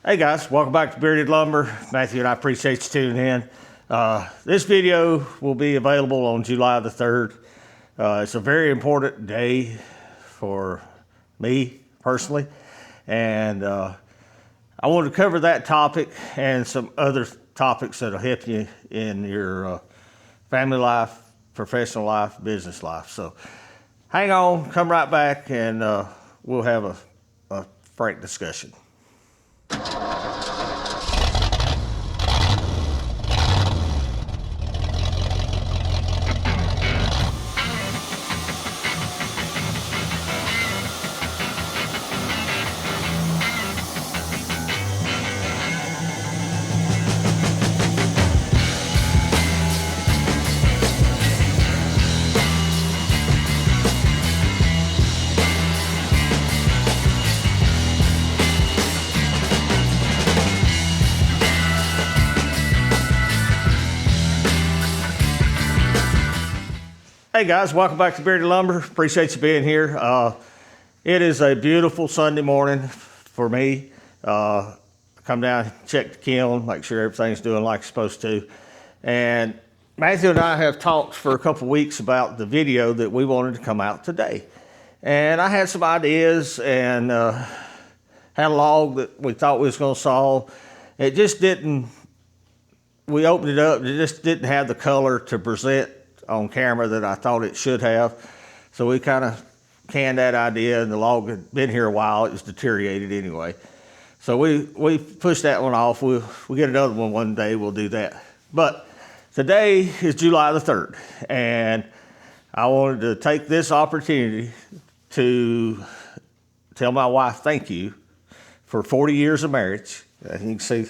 Hey guys, welcome back to Bearded Lumber. Matthew and I appreciate you tuning in. This video will be available on July the 3rd. It's a very important day for me personally, and I wanted to cover that topic and some other topics that'll help you in your family life, professional life, business life. So hang on, come right back, and we'll have a frank discussion. Hey guys, welcome back to Bearded Lumber. Appreciate you being here. It is a beautiful Sunday morning for me. Come down, check the kiln, make sure everything's doing like it's supposed to. And Matthew and I have talked for a couple weeks about the video that we wanted to come out today. And I had some ideas and had a log that we thought we was going to solve. It just didn't, we opened it up, it just didn't have the color to present on camera that I thought it should have. So we kind of canned that idea, and the log had been here a while. It was deteriorated anyway. So we pushed that one off. We'll get another one day, we'll do that. But today is July the 3rd, and I wanted to take this opportunity to tell my wife thank you for 40 years of marriage. And you can see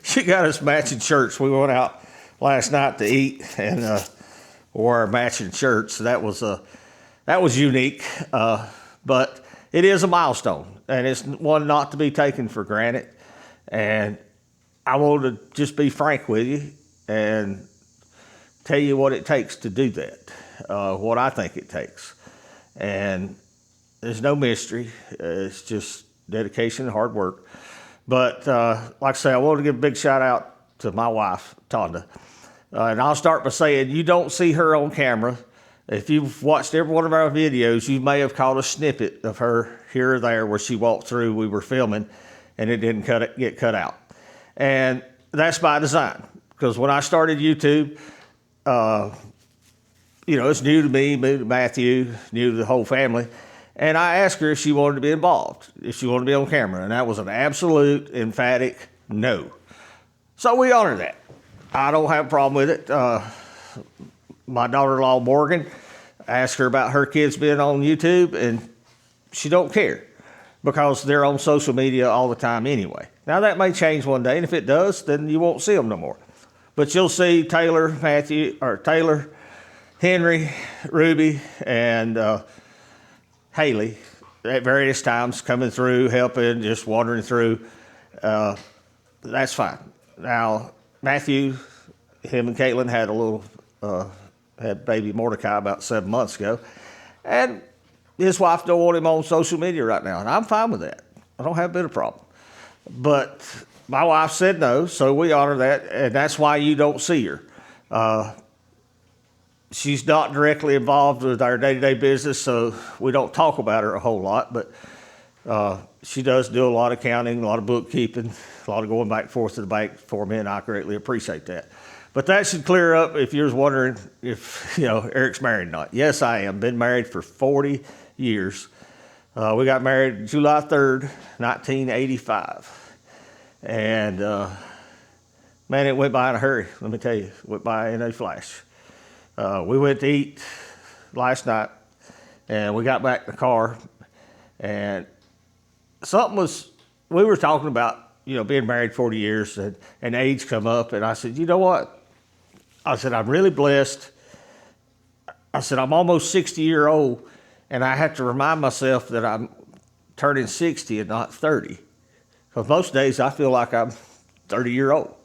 she got us matching shirts. We went out last night to eat and wore our matching shirts. So that was unique, but it is a milestone, and it's one not to be taken for granted. And I wanted to just be frank with you and tell you what it takes to do that, what I think it takes. And there's no mystery. It's just dedication and hard work. But like I say, I want to give a big shout out to my wife, Tonda. And I'll start by saying you don't see her on camera. If you've watched every one of our videos, you may have caught a snippet of her here or there where she walked through, we were filming, and it didn't get cut out. And that's by design, because when I started YouTube, it's new to me, new to Matthew, new to the whole family. And I asked her if she wanted to be involved, if she wanted to be on camera. And that was an absolute, emphatic no. So we honor that. I don't have a problem with it. My daughter-in-law, Morgan, asked her about her kids being on YouTube, and she don't care because they're on social media all the time anyway. Now, that may change one day, and if it does, then you won't see them no more. But you'll see Taylor, Henry, Ruby, and Haley at various times coming through, helping, just wandering through. That's fine. Now, Matthew, him and Caitlin had baby Mordecai about 7 months ago, and his wife don't want him on social media right now, and I'm fine with that. I don't have a bit of problem. But my wife said no, so we honor that, and that's why you don't see her. She's not directly involved with our day-to-day business, so we don't talk about her a whole lot, but she does do a lot of accounting, a lot of bookkeeping, a lot of going back and forth to the bank for me, and I greatly appreciate that. But that should clear up if you're wondering if, Eric's married or not. Yes, I am. Been married for 40 years. We got married July 3rd, 1985. And, man, it went by in a hurry, let me tell you. It went by in a flash. We went to eat last night, and we got back in the car, and we were talking about, being married 40 years and age come up, and I said, you know what? I said, I'm really blessed. I said, I'm almost 60-year-old, and I have to remind myself that I'm turning 60 and not 30. Because most days I feel like I'm 30-year-old.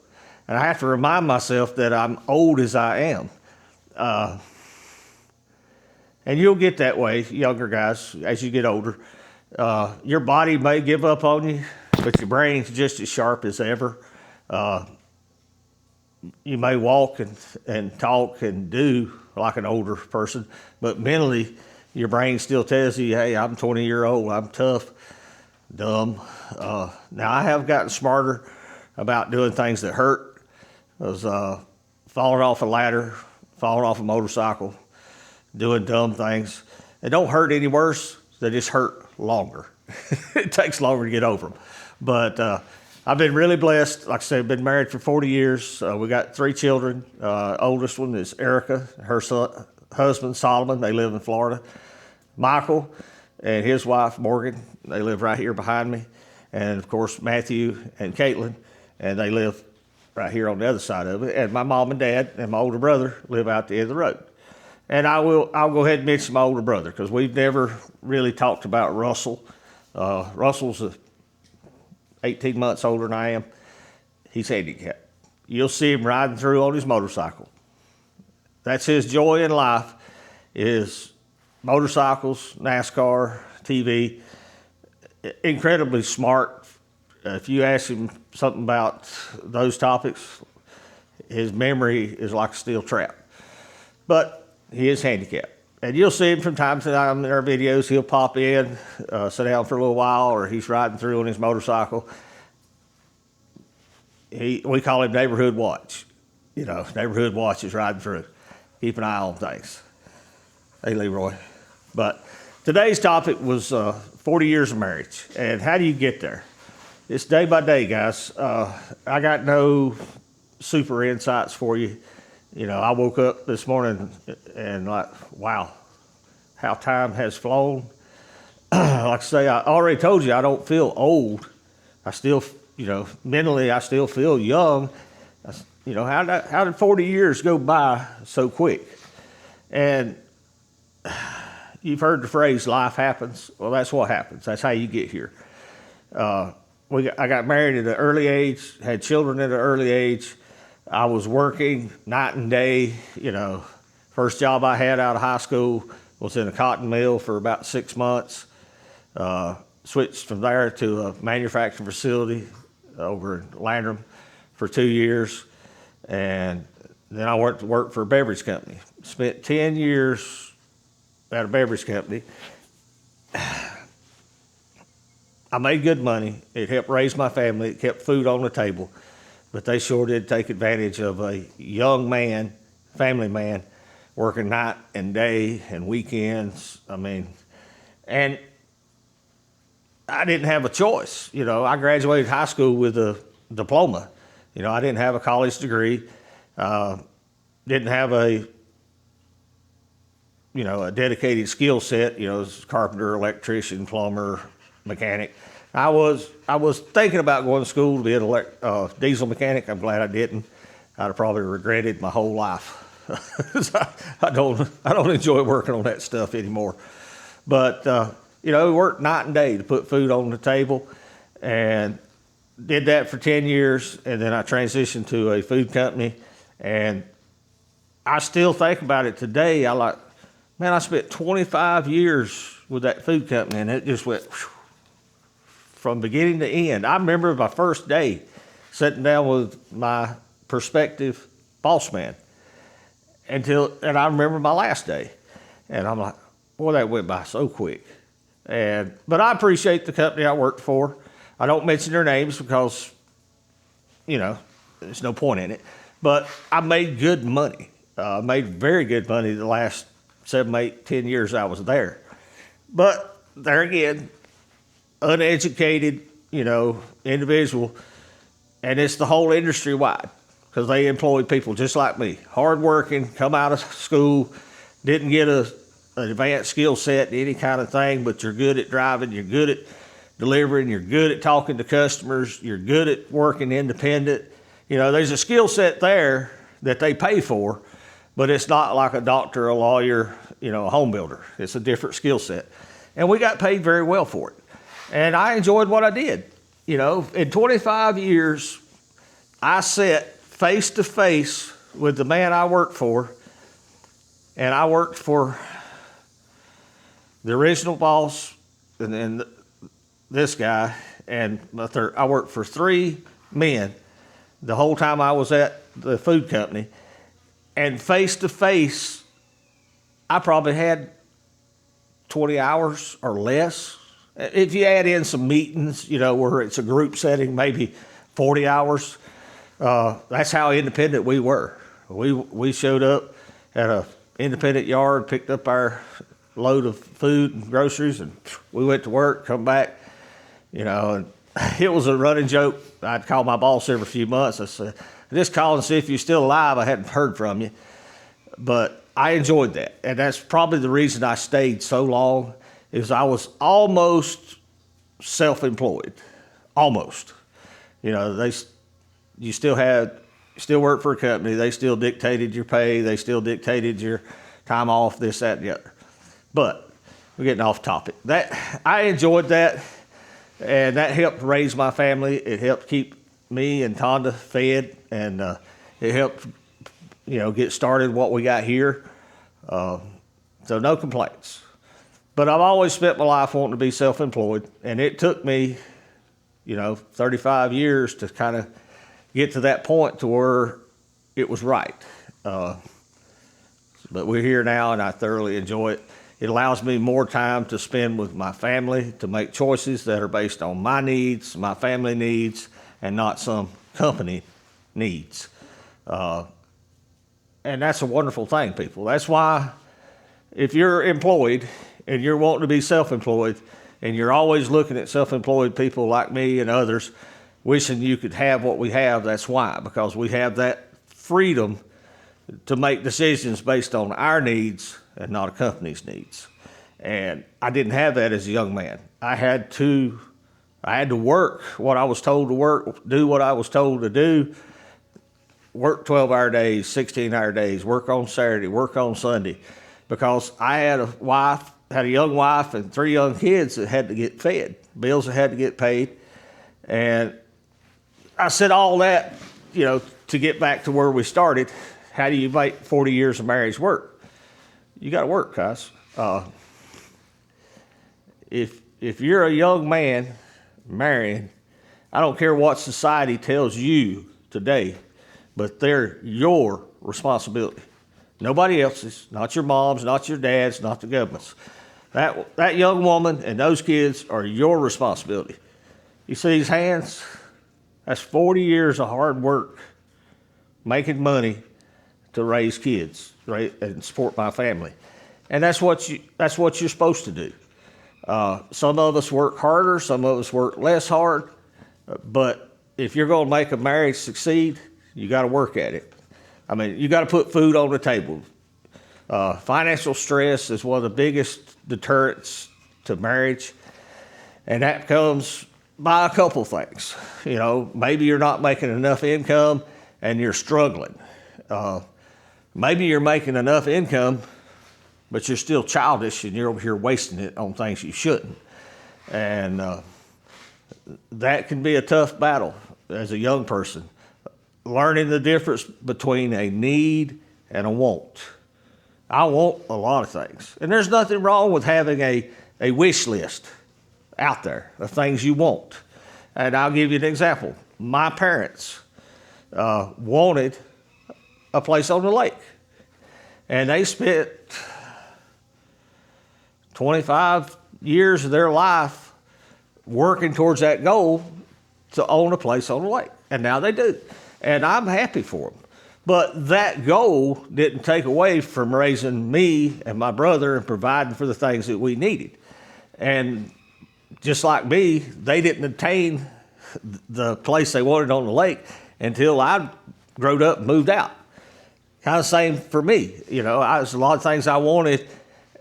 And I have to remind myself that I'm old as I am. And you'll get that way, younger guys, as you get older. Your body may give up on you. but your brain's just as sharp as ever. You may walk and talk and do like an older person, but mentally, your brain still tells you, hey, I'm 20-year-old, I'm tough, dumb. Now, I have gotten smarter about doing things that hurt. I was falling off a ladder, falling off a motorcycle, doing dumb things. They don't hurt any worse, they just hurt longer. It takes longer to get over them. But I've been really blessed. Like I said, I've been married for 40 years. We got 3 children. Oldest one is Erica, her husband Solomon. They live in Florida. Michael and his wife Morgan, they live right here behind me. And of course, Matthew and Caitlin, and they live right here on the other side of it. And my mom and dad and my older brother live out the end of the road. And I'll go ahead and mention my older brother because we've never really talked about Russell. Russell's 18 months older than I am. He's handicapped. You'll see him riding through on his motorcycle. That's his joy in life, is motorcycles, NASCAR, TV. Incredibly smart. If you ask him something about those topics, his memory is like a steel trap. But he is handicapped. And you'll see him from time to time in our videos. He'll pop in, sit down for a little while, or he's riding through on his motorcycle. We call him Neighborhood Watch. You know, Neighborhood Watch is riding through. Keep an eye on things. Hey, Leroy. But today's topic was 40 years of marriage. And how do you get there? It's day by day, guys. I got no super insights for you. You know, I woke up this morning and like, wow, how time has flown. Like I say, I already told you I don't feel old. I still, you know, mentally I still feel young. You know, how did 40 years go by so quick? And you've heard the phrase, life happens. Well, that's what happens. That's how you get here. I got married at an early age, had children at an early age. I was working night and day. You know, first job I had out of high school was in a cotton mill for about 6 months. Switched from there to a manufacturing facility over in Landrum for 2 years. And then I went to work for a beverage company. Spent 10 years at a beverage company. I made good money. It helped raise my family. It kept food on the table. But they sure did take advantage of a young man, family man, working night and day and weekends. I mean, and I didn't have a choice. You know, I graduated high school with a diploma. You know, I didn't have a college degree. Didn't have a dedicated skill set, you know, as carpenter, electrician, plumber, mechanic. I was thinking about going to school to be a diesel mechanic. I'm glad I didn't. I'd have probably regretted my whole life. I don't enjoy working on that stuff anymore. But we worked night and day to put food on the table, and did that for 10 years. And then I transitioned to a food company, and I still think about it today. I spent 25 years with that food company, and it just went from beginning to end. I remember my first day sitting down with my prospective boss man, and I remember my last day, and I'm like, boy, that went by so quick. But I appreciate the company I worked for. I don't mention their names because, there's no point in it. But I made good money. I made very good money the last 7, 8, 10 years I was there. But there again, uneducated, individual, and it's the whole industry wide because they employ people just like me, hardworking, come out of school, didn't get an advanced skill set in any kind of thing, but you're good at driving, you're good at delivering, you're good at talking to customers, you're good at working independent. There's a skill set there that they pay for, but it's not like a doctor, a lawyer, a home builder. It's a different skill set. And we got paid very well for it. And I enjoyed what I did. In 25 years, I sat face to face with the man I worked for, and I worked for the original boss and then this guy, and I worked for 3 men the whole time I was at the food company. And face to face, I probably had 20 hours or less. If you add in some meetings, where it's a group setting, maybe 40 hours. That's how independent we were. We showed up at a independent yard, picked up our load of food and groceries, and we went to work, come back, and it was a running joke. I'd call my boss every few months. I said, just call and see if you're still alive. I hadn't heard from you. But I enjoyed that. And that's probably the reason I stayed so long, is I was almost self-employed. Almost. You still worked for a company. They still dictated your pay. They still dictated your time off, this, that, and the other. But we're getting off topic. I enjoyed that, and that helped raise my family. It helped keep me and Tonda fed, and it helped, get started what we got here. So no complaints. But I've always spent my life wanting to be self-employed, and it took me, 35 years to kind of get to that point to where it was right. But we're here now, and I thoroughly enjoy it. It allows me more time to spend with my family, to make choices that are based on my needs, my family needs, and not some company needs. And that's a wonderful thing, people. That's why if you're employed and you're wanting to be self-employed, and you're always looking at self-employed people like me and others, wishing you could have what we have, that's why. Because we have that freedom to make decisions based on our needs and not a company's needs. And I didn't have that as a young man. I had to work what I was told to work, do what I was told to do, work 12-hour days, 16-hour days, work on Saturday, work on Sunday, because I had a young wife and 3 young kids that had to get fed, bills that had to get paid. And I said all that, to get back to where we started. How do you make 40 years of marriage work? You got to work, guys. If you're a young man marrying, I don't care what society tells you today, but they're your responsibility. Nobody else's, not your mom's, not your dad's, not the government's. That young woman and those kids are your responsibility. You see these hands? That's 40 years of hard work, making money to raise kids, right, and support my family. And that's what you're supposed to do. Some of us work harder, some of us work less hard, but if you're going to make a marriage succeed, you got to work at it. I mean, you got to put food on the table. Financial stress is one of the biggest deterrents to marriage, and that comes by a couple things. Maybe you're not making enough income and you're struggling. Maybe you're making enough income, but you're still childish and you're over here wasting it on things you shouldn't. And that can be a tough battle as a young person, learning the difference between a need and a want. I want a lot of things. And there's nothing wrong with having a wish list out there of things you want. And I'll give you an example. My parents wanted a place on the lake. And they spent 25 years of their life working towards that goal to own a place on the lake. And now they do. And I'm happy for them. But that goal didn't take away from raising me and my brother and providing for the things that we needed. And just like me, they didn't attain the place they wanted on the lake until I growed up and moved out. Kind of same for me. There's a lot of things I wanted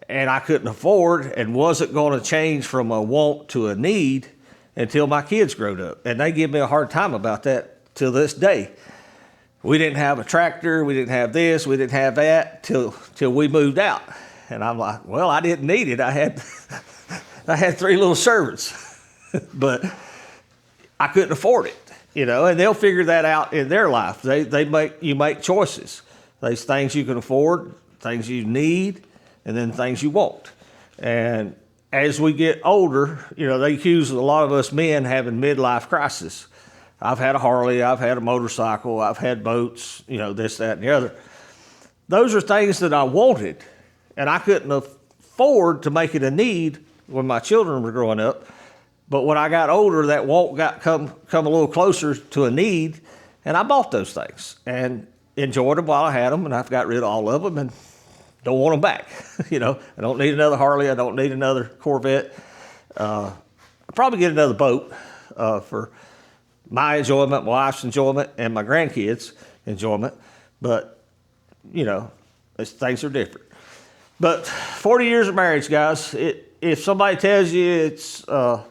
and I couldn't afford and wasn't going to change from a want to a need until my kids growed up. And they give me a hard time about that till this day. We didn't have a tractor, we didn't have this, we didn't have that till we moved out. And I'm like, well, I didn't need it. I had 3 little servants, but I couldn't afford it, and they'll figure that out in their life. You make choices. There's things you can afford, things you need, and then things you want. And as we get older, they accuse a lot of us men having midlife crisis. I've had a Harley, I've had a motorcycle, I've had boats, this, that, and the other. Those are things that I wanted, and I couldn't afford to make it a need when my children were growing up. But when I got older, that want got come a little closer to a need, and I bought those things and enjoyed them while I had them, and I've got rid of all of them and don't want them back. I don't need another Harley. I don't need another Corvette. I'll probably get another boat for my enjoyment, my wife's enjoyment, and my grandkids' enjoyment. But, things are different. But 40 years of marriage, guys, if somebody tells you it's a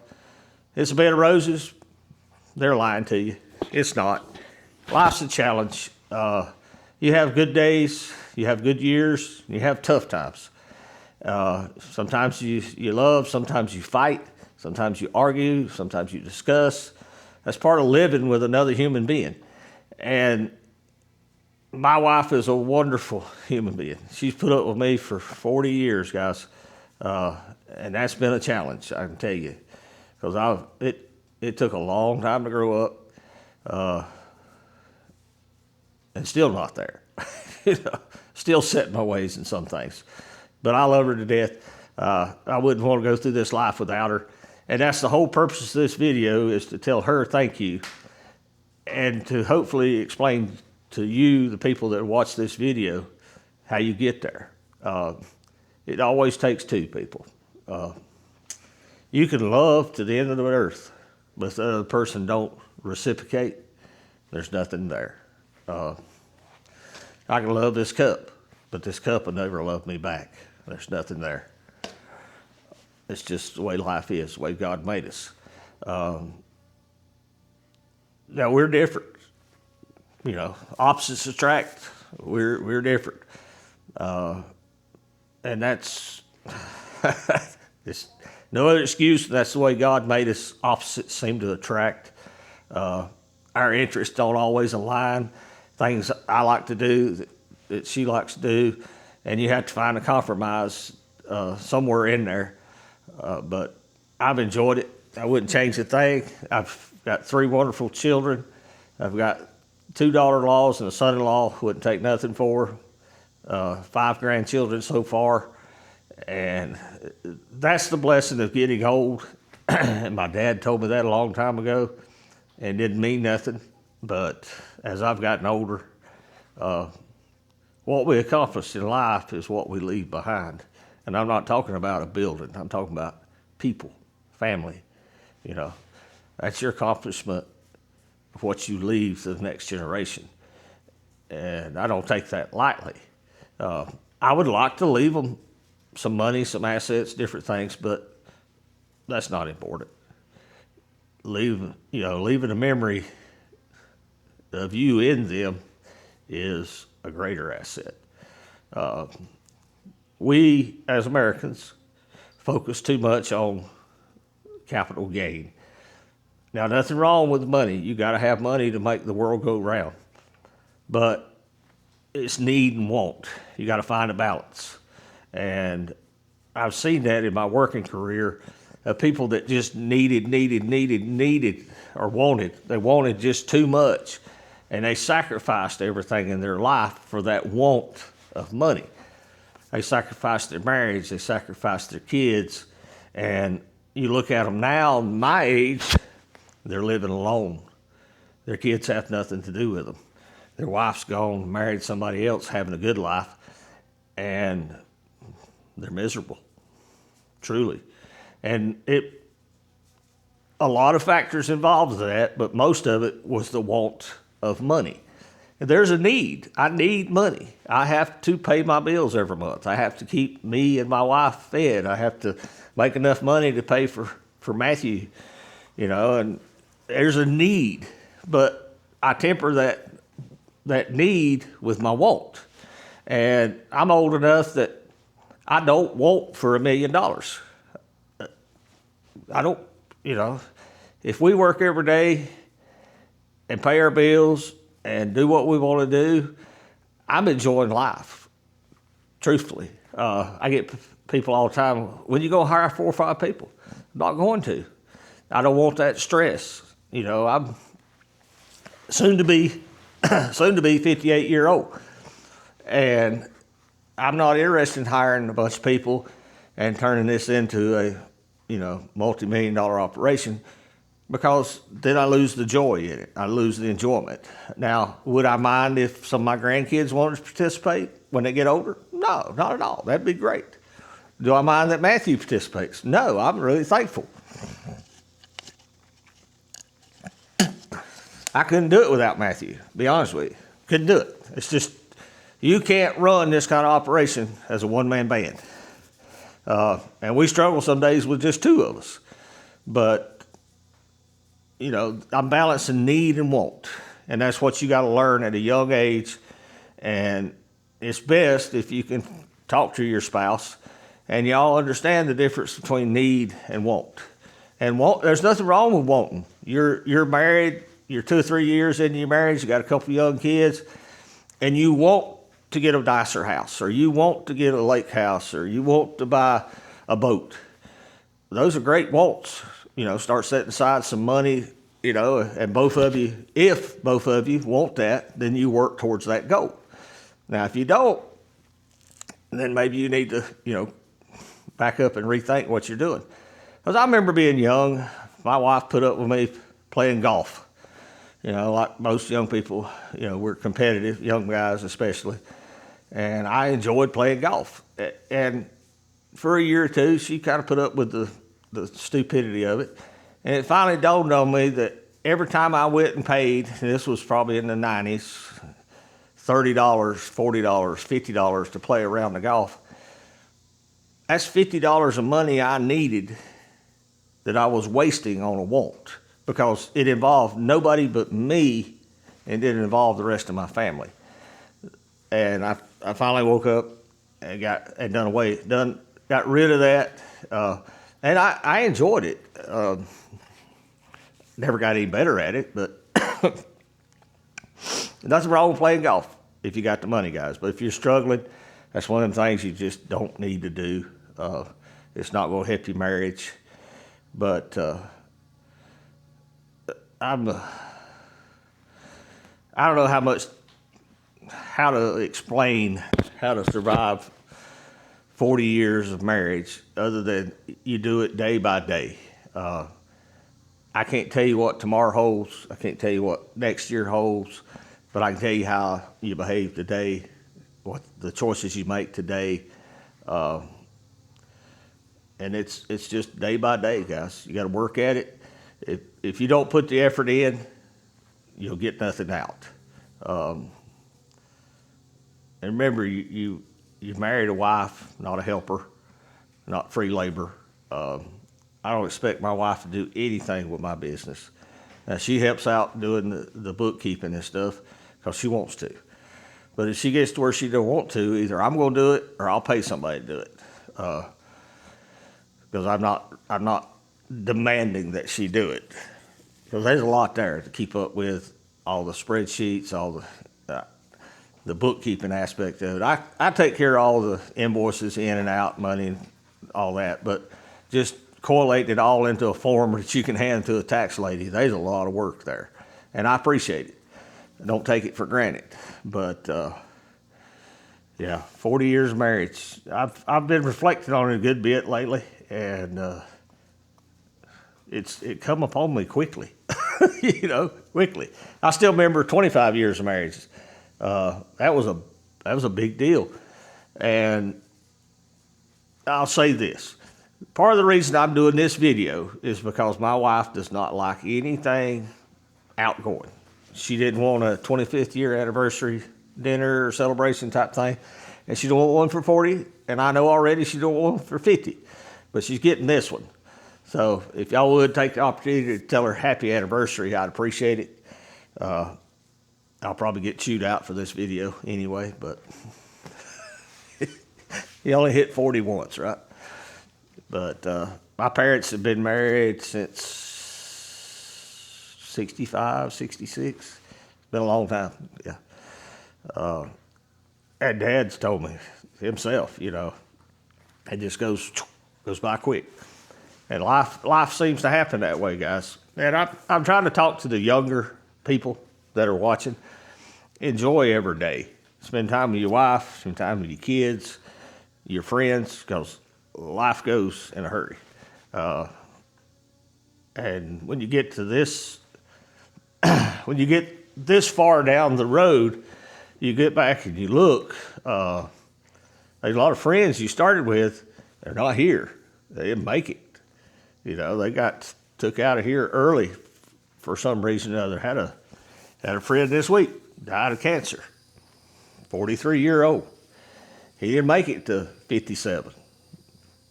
bed of roses, they're lying to you. It's not. Life's a challenge. You have good days, you have good years, you have tough times. Sometimes you love, sometimes you fight, sometimes you argue, sometimes you discuss. That's part of living with another human being. And my wife is a wonderful human being. She's put up with me for 40 years, guys. And that's been a challenge, I can tell you. Because it took a long time to grow up. And still not there. Still set in my ways in some things. But I love her to death. I wouldn't want to go through this life without her. And that's the whole purpose of this video, is to tell her thank you and to hopefully explain to you, the people that watch this video, how you get there. It always takes two people. You can love to the end of the earth, but if the other person don't reciprocate, there's nothing there. I can love this cup, but this cup will never love me back. There's nothing there. It's just the way life is, the way God made us. Now we're different. Opposites attract. We're different, and that's it's no other excuse. That's the way God made us. Opposites seem to attract. Our interests don't always align. Things I like to do that she likes to do, and you have to find a compromise somewhere in there. But I've enjoyed it. I wouldn't change a thing. I've got 3 wonderful children. I've got 2 daughter-in-laws and a son-in-law. Wouldn't take nothing for. 5 grandchildren so far. And that's the blessing of getting old. And my dad told me that a long time ago and didn't mean nothing. But as I've gotten older, what we accomplish in life is what we leave behind. And I'm not talking about a building. I'm talking about people, family. That's your accomplishment of what you leave to the next generation. And I don't take that lightly. I would like to leave them some money, some assets, different things, but that's not important. Leaving a memory of you in them is a greater asset. We, as Americans, focus too much on capital gain. Now, nothing wrong with money. You got to have money to make the world go round. But it's need and want. You got to find a balance. And I've seen that in my working career of people that just needed, or wanted. They wanted just too much. And they sacrificed everything in their life for that want of money. They sacrificed their marriage, they sacrificed their kids, and you look at them now, my age, they're living alone. Their kids have nothing to do with them. Their wife's gone, married somebody else, having a good life, and they're miserable, truly. And a lot of factors involved in that, but most of it was the want of money. There's a need. I need money. I have to pay my bills every month. I have to keep me and my wife fed. I have to make enough money to pay for Matthew, and there's a need. But I temper that need with my want. And I'm old enough that I don't want for $1 million. I don't, if we work every day and pay our bills and do what we want to do, I'm enjoying life, truthfully. I get people all the time, when you go hire 4 or 5 people? I'm not going to. I don't want that stress. You know, I'm soon to be 58-year-old. And I'm not interested in hiring a bunch of people and turning this into a, multi-million-dollar operation, because then I lose the joy in it. I lose the enjoyment. Now, would I mind if some of my grandkids wanted to participate when they get older? No, not at all. That'd be great. Do I mind that Matthew participates? No, I'm really thankful. I couldn't do it without Matthew, to be honest with you. Couldn't do it. It's just, you can't run this kind of operation as a one-man band. And we struggle some days with just 2 of us. But, I'm balancing need and want. And that's what you got to learn at a young age. And it's best if you can talk to your spouse and y'all understand the difference between need and want. And want, there's nothing wrong with wanting. You're married, you're 2 or 3 years into your marriage, you got a couple of young kids, and you want to get a nicer house, or you want to get a lake house, or you want to buy a boat. Those are great wants. Start setting aside some money, and both of you, if both of you want that, then you work towards that goal. Now, if you don't, then maybe you need to, back up and rethink what you're doing. Because I remember being young, my wife put up with me playing golf. Like most young people, we're competitive, young guys especially. And I enjoyed playing golf. And for a year or 2, she kind of put up with the stupidity of it. And it finally dawned on me that every time I went and paid, and this was probably in the 90s, $30, $40, $50 to play around the golf, that's $50 of money I needed that I was wasting on a want, because it involved nobody but me and didn't involve the rest of my family. And I finally woke up and got rid of that. And I enjoyed it. Never got any better at it, but nothing wrong with playing golf if you got the money, guys. But if you're struggling, that's one of the things you just don't need to do. It's not going to help your marriage. But I don't know how to explain how to survive 40 years of marriage other than you do it day by day. I can't tell you what tomorrow holds. I can't tell you what next year holds, but I can tell you how you behave today, what the choices you make today. And it's just day by day, guys. You got to work at it. If you don't put the effort in, you'll get nothing out. And remember, you married a wife, not a helper, not free labor. I don't expect my wife to do anything with my business. Now, she helps out doing the bookkeeping and stuff because she wants to. But if she gets to where she don't want to, either I'm going to do it or I'll pay somebody to do it. Because I'm not demanding that she do it. Because there's a lot there to keep up with, all the spreadsheets, all the bookkeeping aspect of it. I take care of all the invoices in and out, money, all that, but just correlate it all into a form that you can hand to a tax lady. There's a lot of work there, and I appreciate it. I don't take it for granted, but 40 years of marriage. I've been reflecting on it a good bit lately, and it come upon me quickly, quickly. I still remember 25 years of marriage. That was a big deal, and I'll say this. Part of the reason I'm doing this video is because my wife does not like anything outgoing. She didn't want a 25th year anniversary dinner or celebration type thing, and she don't want one for 40, and I know already she don't want one for 50, but she's getting this one. So if y'all would take the opportunity to tell her happy anniversary, I'd appreciate it. I'll probably get chewed out for this video anyway, but you only hit 40 once, right? But my parents have been married since 65, 66. It's been a long time, yeah. And Dad's told me himself, It just goes by quick. And life seems to happen that way, guys. And I'm trying to talk to the younger people that are watching. Enjoy every day. Spend time with your wife, spend time with your kids, your friends, because life goes in a hurry. And when you get to this, when you get this far down the road, you get back and you look, there's a lot of friends you started with, they're not here. They didn't make it. You know, they got took out of here early for some reason or other. Had a friend this week, died of cancer, 43-year-old. He didn't make it to 57.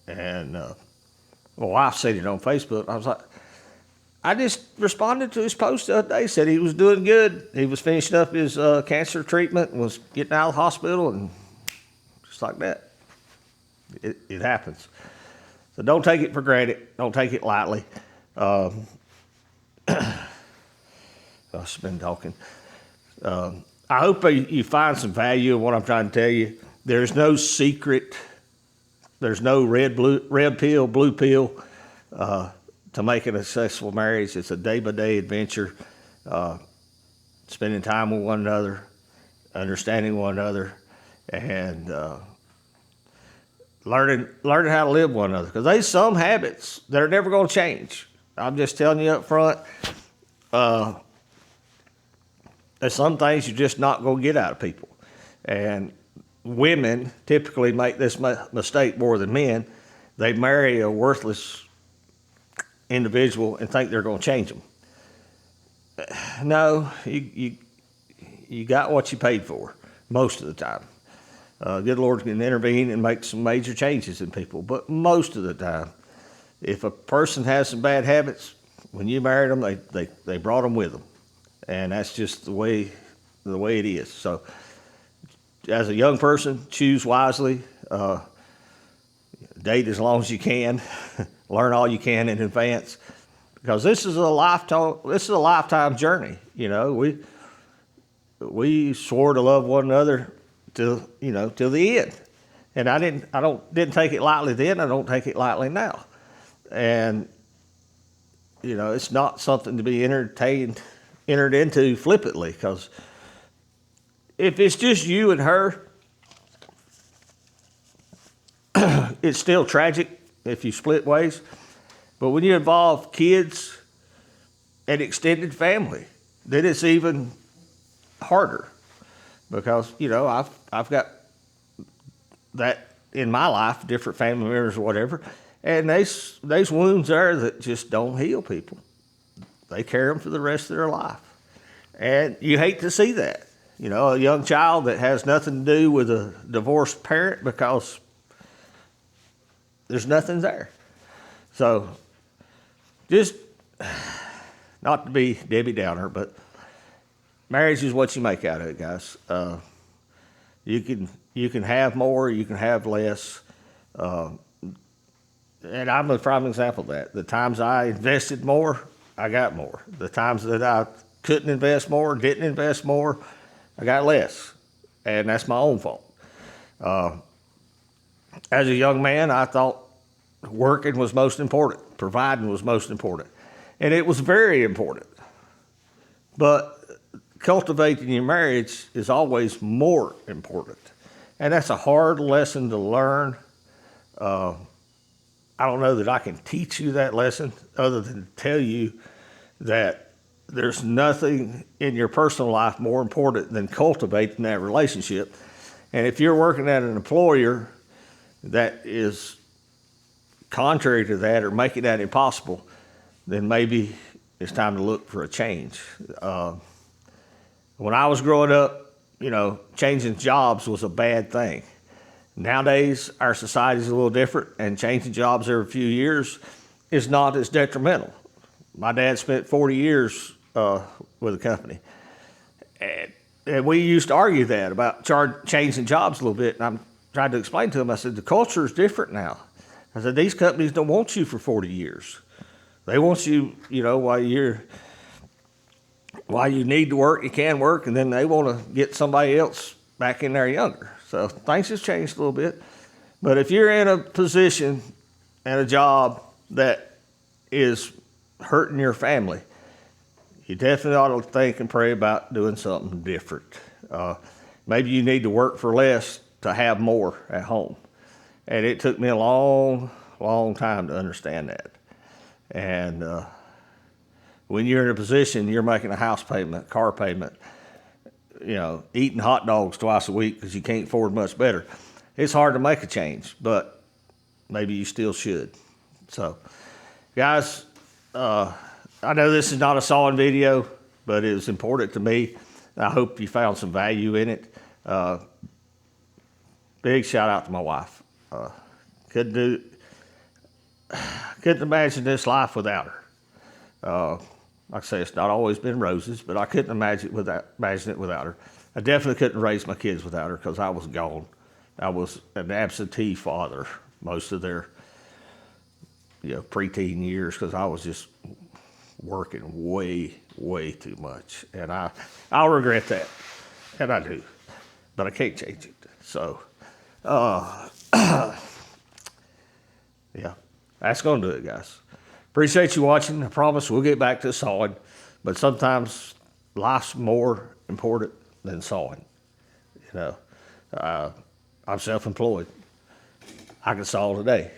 And my wife said it on Facebook. I was like, I just responded to his post the other day, said he was doing good. He was finishing up his cancer treatment and was getting out of the hospital, and just like that. It happens. So don't take it for granted. Don't take it lightly. I've been talking. I hope you find some value in what I'm trying to tell you. There's no secret. There's no red pill, blue pill to make a successful marriage. It's a day-by-day adventure, spending time with one another, understanding one another, and learning how to live one another. Because there's some habits that are never going to change. I'm just telling you up front. There's some things you're just not going to get out of people. And women typically make this mistake more than men. They marry a worthless individual and think they're going to change them. No, you got what you paid for most of the time. Good Lord can intervene and make some major changes in people, but most of the time, if a person has some bad habits, when you married them, they brought them with them, and that's just the way it is. So, as a young person, choose wisely. Date as long as you can. Learn all you can in advance, because this is a lifetime journey. You know, we swore to love one another till the end, and I didn't take it lightly then. I don't take it lightly now, and it's not something to be entered into flippantly, because if it's just you and her, it's still tragic if you split ways. But when you involve kids and extended family, then it's even harder, because I've got that in my life, different family members or whatever, and there's wounds there that just don't heal. People, they carry them for the rest of their life, and you hate to see that. A young child that has nothing to do with a divorced parent, because there's nothing there. So, just not to be Debbie Downer, but marriage is what you make out of it, guys. You can have more, you can have less, and I'm a prime example of that. The times I invested more, I got more. The times that I couldn't invest more, didn't invest more, I got less, and that's my own fault. As a young man, I thought working was most important, providing was most important, and it was very important. But cultivating your marriage is always more important, and that's a hard lesson to learn. I don't know that I can teach you that lesson other than tell you that there's nothing in your personal life more important than cultivating that relationship. And if you're working at an employer that is contrary to that or making that impossible, then maybe it's time to look for a change. When I was growing up, changing jobs was a bad thing. Nowadays, our society is a little different, and changing jobs every few years is not as detrimental. My dad spent 40 years with a company, and we used to argue that about changing jobs a little bit, and I'm trying to explain to him, I said, the culture is different now. I said, these companies don't want you for 40 years. They want you, while you need to work, you can work, and then they want to get somebody else back in there younger. So things have changed a little bit. But if you're in a position and a job that is hurting your family, you definitely ought to think and pray about doing something different. Maybe you need to work for less to have more at home. And it took me a long, long time to understand that. And when you're in a position, you're making a house payment, car payment, eating hot dogs twice a week because you can't afford much better. It's hard to make a change, but maybe you still should. So, guys, I know this is not a sawing video, but it was important to me. I hope you found some value in it. Big shout out to my wife. Couldn't imagine this life without her. Like I say, it's not always been roses, but I couldn't imagine it without her. I definitely couldn't raise my kids without her because I was gone. I was an absentee father most of their preteen years because I was just working way, way too much. And I'll regret that, and I do, but I can't change it. So, yeah, that's going to do it, guys. Appreciate you watching. I promise we'll get back to sawing, but sometimes life's more important than sawing. I'm self-employed. I can saw today.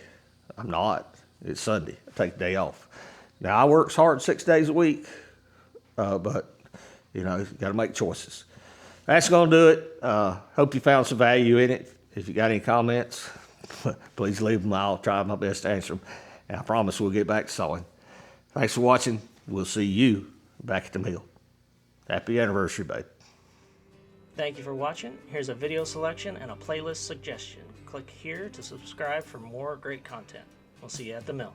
I'm not. It's Sunday. I take a day off. Now, I work hard 6 days a week, but, you got to make choices. That's going to do it. Hope you found some value in it. If you got any comments, please leave them. I'll try my best to answer them. And I promise we'll get back to sawing. Thanks for watching. We'll see you back at the mill. Happy anniversary, babe. Thank you for watching. Here's a video selection and a playlist suggestion. Click here to subscribe for more great content. We'll see you at the mill.